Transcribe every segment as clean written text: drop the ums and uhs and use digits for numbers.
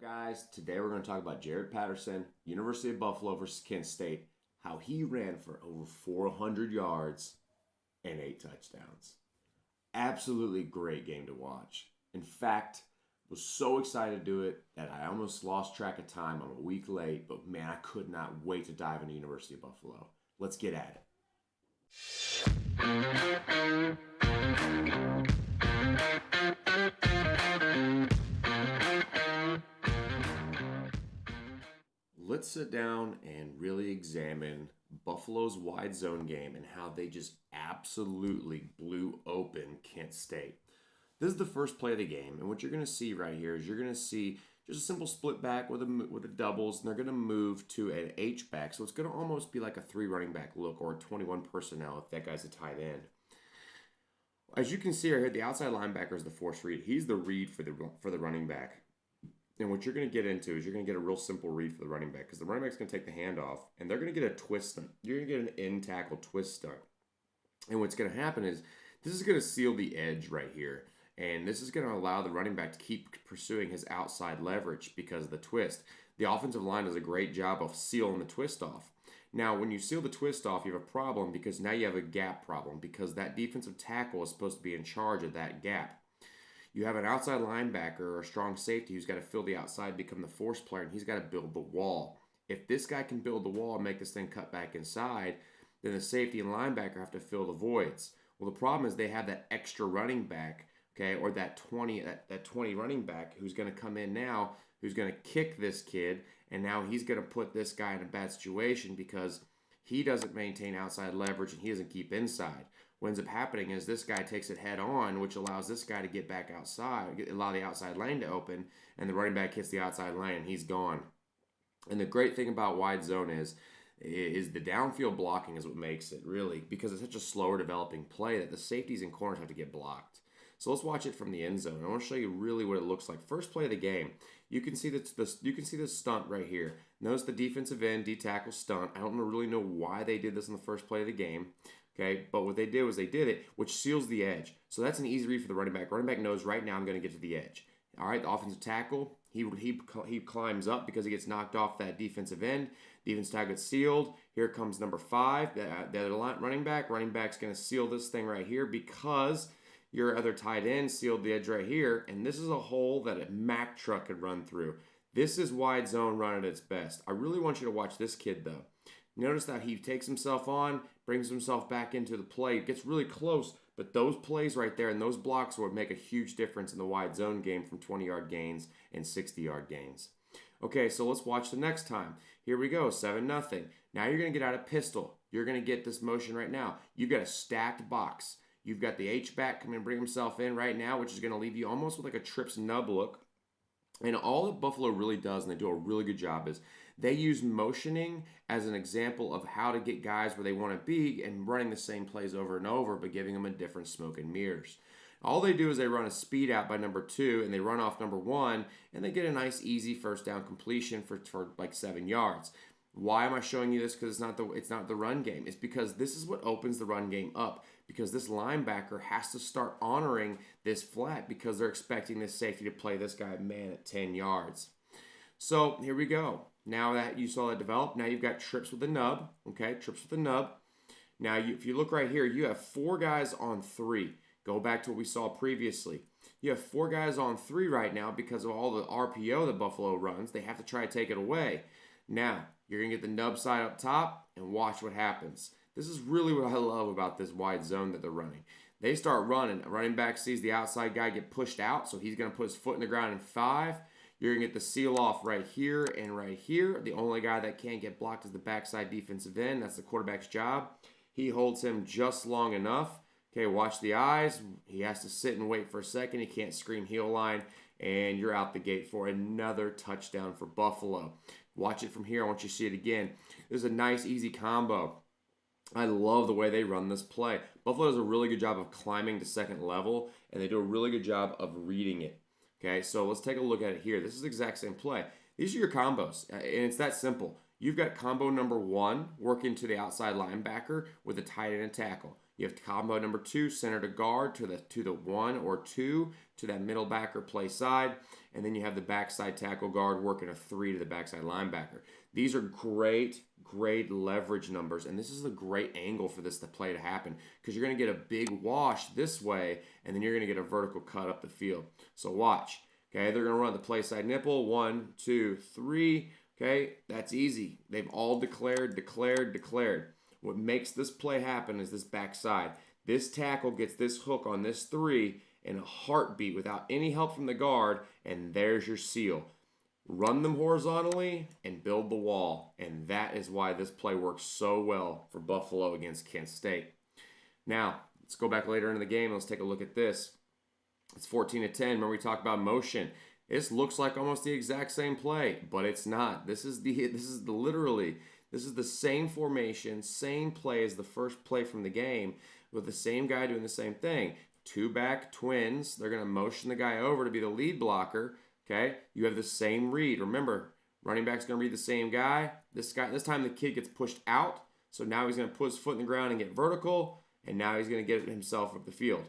Guys? Today we're going to talk about Jaret Patterson, University of Buffalo versus Kent State, how he ran for over 400 yards and 8 touchdowns. Absolutely great game to watch. In fact, was so excited to do it that I almost lost track of time. I'm a week late, but man, I could not wait to dive into University of Buffalo. Let's get at it. Let's sit down and really examine Buffalo's wide zone game and how they just absolutely blew open Kent State. This is the first play of the game, and what you're going to see right here is you're going to see just a simple split back with a doubles, and they're going to move to an H back, so it's going to almost be like a 3 running back look or a 21 personnel if that guy's a tight end. As you can see right here, the outside linebacker is the force read. He's the read for the running back. And what you're going to get into is you're going to get a real simple read for the running back because the running back's going to take the handoff and they're going to get a twist stunt. You're going to get an in tackle twist stunt. And what's going to happen is this is going to seal the edge right here. And this is going to allow the running back to keep pursuing his outside leverage because of the twist. The offensive line does a great job of sealing the twist off. Now, when you seal the twist off, you have a problem because now you have a gap problem because that defensive tackle is supposed to be in charge of that gap. You have an outside linebacker or a strong safety who's got to fill the outside, become the force player, and he's got to build the wall. If this guy can build the wall and make this thing cut back inside, then the safety and linebacker have to fill the voids. Well, the problem is they have that extra running back, okay, or that 20 running back who's going to come in now, who's going to kick this kid, and now he's going to put this guy in a bad situation because he doesn't maintain outside leverage and he doesn't keep inside. What ends up happening is this guy takes it head on, which allows this guy to get back outside, allow the outside lane to open, and the running back hits the outside lane and he's gone. And the great thing about wide zone is the downfield blocking is what makes it really, because it's such a slower developing play that the safeties and corners have to get blocked. So let's watch it from the end zone. I want to show you really what it looks like. First play of the game, you can see the stunt right here. Notice the defensive end D-tackle stunt. I don't really know why they did this in the first play of the game. Okay, but what they did was they did it, which seals the edge. So that's an easy read for the running back. Running back knows right now I'm going to get to the edge. All right, the offensive tackle, he climbs up because he gets knocked off that defensive end. Defensive tackle gets sealed. Here comes number 5, the other running back. Running back's going to seal this thing right here because your other tight end sealed the edge right here, and this is a hole that a Mack truck could run through. This is wide zone run at its best. I really want you to watch this kid, though. Notice that he takes himself on, brings himself back into the play, gets really close, but those plays right there and those blocks would make a huge difference in the wide zone game from 20-yard gains and 60-yard gains. Okay, so let's watch the next time. Here we go, 7-0. Now you're going to get out of pistol. You're going to get this motion right now. You've got a stacked box. You've got the H-back come and bring himself in right now, which is going to leave you almost with like a trips nub look. And all that Buffalo really does, and they do a really good job, is they use motioning as an example of how to get guys where they want to be and running the same plays over and over, but giving them a different smoke and mirrors. All they do is they run a speed out by number 2, and they run off number 1, and they get a nice, easy first down completion for like 7 yards. Why am I showing you this? Because it's not the run game. It's because this is what opens the run game up. Because this linebacker has to start honoring this flat because they're expecting this safety to play this guy man at 10 yards. So here we go. Now that you saw that develop, now you've got trips with the nub. Okay, trips with the nub. Now if you look right here, you have 4 guys on 3. Go back to what we saw previously. You have 4 guys on 3 right now because of all the RPO that Buffalo runs. They have to try to take it away. Now, you're going to get the nub side up top and watch what happens. This is really what I love about this wide zone that they're running. They start running. A running back sees the outside guy get pushed out, so he's going to put his foot in the ground in 5. You're going to get the seal off right here and right here. The only guy that can't get blocked is the backside defensive end. That's the quarterback's job. He holds him just long enough. Okay, watch the eyes. He has to sit and wait for a second. He can't scream heel line, and you're out the gate for another touchdown for Buffalo. Watch it from here. I want you to see it again. There's a nice, easy combo. I love the way they run this play. Buffalo does a really good job of climbing to second level, and they do a really good job of reading it. Okay, so let's take a look at it here. This is the exact same play. These are your combos, and it's that simple. You've got combo number 1 working to the outside linebacker with a tight end and tackle. You have combo number 2, center to guard to the 1 or 2 to that middle backer play side. And then you have the backside tackle guard working a 3 to the backside linebacker. These are great leverage numbers, and this is a great angle for this play to happen because you're going to get a big wash this way, and then you're going to get a vertical cut up the field. So watch. Okay, they're going to run the play side nipple. 1, 2, 3. Okay, that's easy. They've all declared. What makes this play happen is this backside. This tackle gets this hook on this 3 in a heartbeat without any help from the guard, and there's your seal. Run them horizontally and build the wall, and that is why this play works so well for Buffalo against Kent State. Now, let's go back later into the game. Let's take a look at this. It's 14-10. Remember we talked about motion. This looks like almost the exact same play, but it's not. This is the same formation, same play as the first play from the game with the same guy doing the same thing. 2 back twins. They're going to motion the guy over to be the lead blocker. Okay, you have the same read. Remember, running back's going to read the same guy. This time the kid gets pushed out, so now he's going to put his foot in the ground and get vertical, and now he's going to get himself up the field.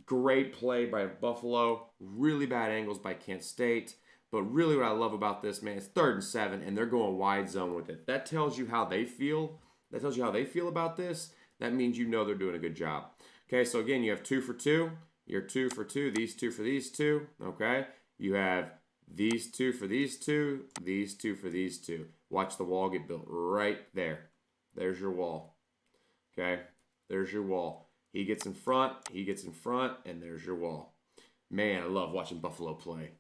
Great play by Buffalo. Really bad angles by Kent State. But really what I love about this, man, it's 3rd and 7, and they're going wide zone with it. That tells you how they feel. That tells you how they feel about this. That means you know they're doing a good job. Okay, so again, you have 2 for 2. You're 2 for 2. These 2 for these 2. Okay. You have these 2 for these 2, these 2 for these 2. Watch the wall get built right there. There's your wall. Okay? There's your wall. He gets in front, and there's your wall. Man, I love watching Buffalo play.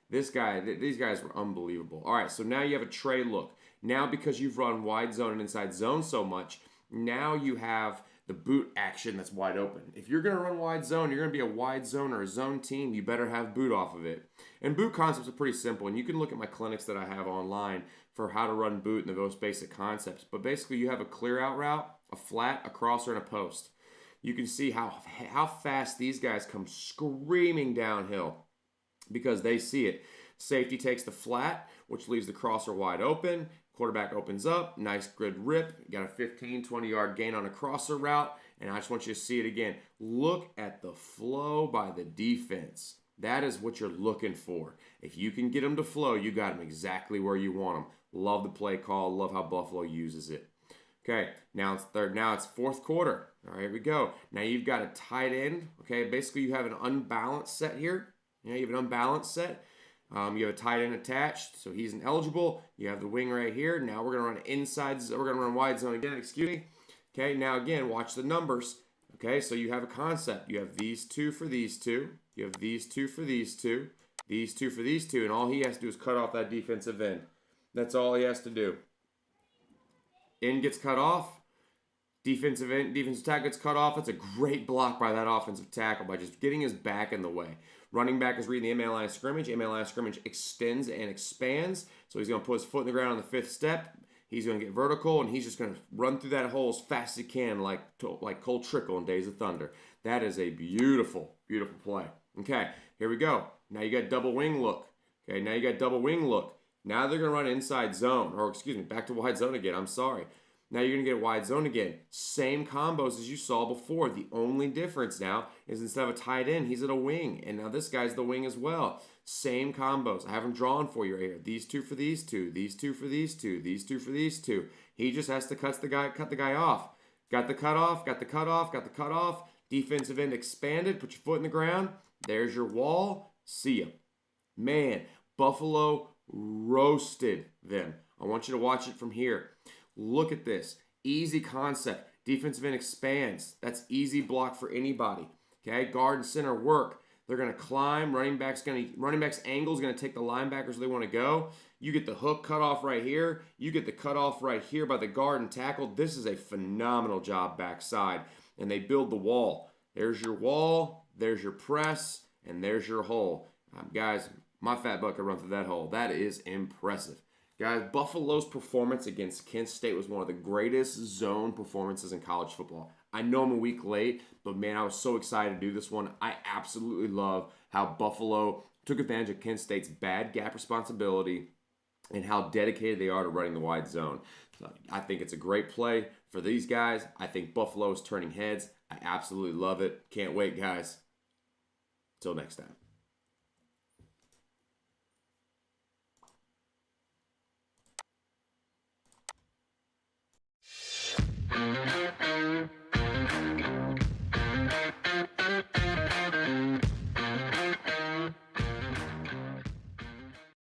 These guys were unbelievable. All right, so now you have a tray look. Now because you've run wide zone and inside zone so much, now you have the boot action that's wide open. If you're going to run wide zone, you're going to be a wide zone or a zone team, you better have boot off of it. And boot concepts are pretty simple, and you can look at my clinics that I have online for how to run boot and the most basic concepts. But basically, you have a clear out route, a flat, a crosser, and a post. You can see how fast these guys come screaming downhill because they see it. Safety takes the flat, which leaves the crosser wide open. Quarterback opens up, nice good rip. You got a 15, 20-yard gain on a crosser route, and I just want you to see it again. Look at the flow by the defense. That is what you're looking for. If you can get them to flow, you got them exactly where you want them. Love the play call. Love how Buffalo uses it. Okay, now it's third. Now it's fourth quarter. All right, here we go. Now you've got a tight end. Okay, basically you have an unbalanced set here. You have an unbalanced set. You have a tight end attached, so he's ineligible. You have the wing right here. Now we're going to run inside. We're going to run wide zone again. Excuse me. Okay, now again, watch the numbers. Okay, so you have a concept. You have these 2 for these 2. You have these 2 for these 2. These 2 for these 2. And all he has to do is cut off that defensive end. That's all he has to do. End gets cut off. Defensive tackle gets cut off. That's a great block by that offensive tackle by just getting his back in the way. Running back is reading the MA line of scrimmage. MA line of scrimmage extends and expands. So he's going to put his foot in the ground on the 5th step. He's going to get vertical, and he's just going to run through that hole as fast as he can like Cole Trickle in Days of Thunder. That is a beautiful, beautiful play. Okay, here we go. Now you got double wing look. Okay, now you got double wing look. Now they're going to run inside zone, or excuse me, back to wide zone again. I'm sorry. Now you're going to get wide zone again. Same combos as you saw before. The only difference now is instead of a tight end, he's at a wing. And now this guy's the wing as well. Same combos. I have them drawn for you right here. These 2 for these 2. These 2 for these 2. These 2 for these 2. He just has to cut the guy off. Got the cut off. Got the cut off. Got the cut off. Defensive end expanded. Put your foot in the ground. There's your wall. See ya. Man, Buffalo roasted them. I want you to watch it from here. Look at this. Easy concept. Defensive end expands. That's easy block for anybody. Okay, guard and center work. They're going to climb. Running back's angle is going to take the linebackers where they want to go. You get the hook cut off right here. You get the cut off right here by the guard and tackle. This is a phenomenal job backside. And they build the wall. There's your wall. There's your press. And there's your hole. Guys, my fat butt could run through that hole. That is impressive. Guys, Buffalo's performance against Kent State was one of the greatest zone performances in college football. I know I'm a week late, but man, I was so excited to do this one. I absolutely love how Buffalo took advantage of Kent State's bad gap responsibility and how dedicated they are to running the wide zone. So I think it's a great play for these guys. I think Buffalo is turning heads. I absolutely love it. Can't wait, guys. Till next time.